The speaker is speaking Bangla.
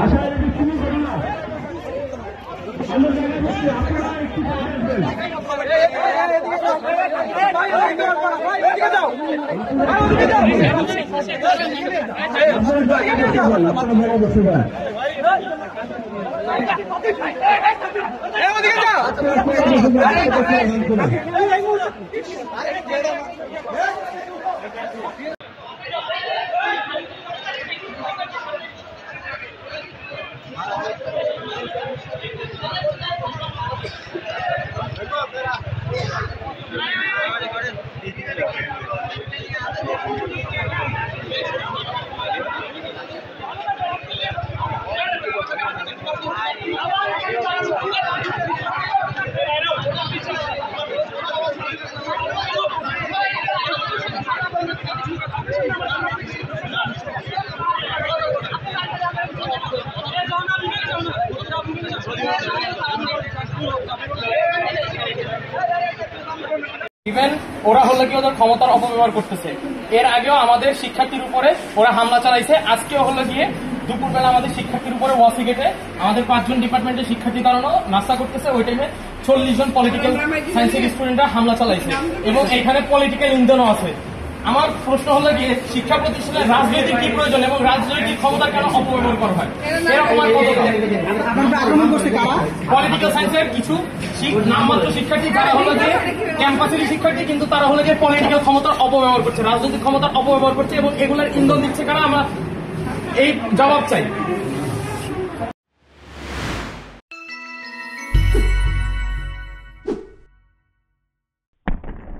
আশা করি শুরু করুন না, আমরা জায়গায় বসছি, আপনারা একটু ইভেন ওরা হলো কি ওদের ক্ষমতার অপব্যবহার করতেছে। এর আগেও আমাদের শিক্ষার্থীর উপরে ওরা হামলা চালাইছে। আজকেও হলো গিয়ে দুপুরবেলা আমাদের শিক্ষার্থীর উপরে ওয়াসি গেটে আমাদের 5 জন ডিপার্টমেন্টের শিক্ষার্থী দাঁড়ানো নাস্তা করতেছে। ওই টাইমে 40 জন পলিটিক্যাল সায়েন্সের স্টুডেন্টরা হামলা চালাইছে এবং এখানে পলিটিক্যাল ইন্ধনও আছে। আমার প্রশ্ন হলো গিয়ে শিক্ষা প্রতিষ্ঠানে রাজনৈতিক কি প্রয়োজন এবং রাজনৈতিক ক্ষমতা কেন অপব্যবহার করা হয়? এরকম পলিটিক্যাল সায়েন্সের কিছু নামমাত্র শিক্ষার্থী যারা হলো যে ক্যাম্পাসের শিক্ষার্থী, কিন্তু তারা হলো যে পলিটিক্যাল ক্ষমতার অপব্যবহার করছে, রাজনৈতিক ক্ষমতার অপব্যবহার করছে এবং এগুলার ইন্ধন দিচ্ছে কারা? আমরা এই জবাব চাই।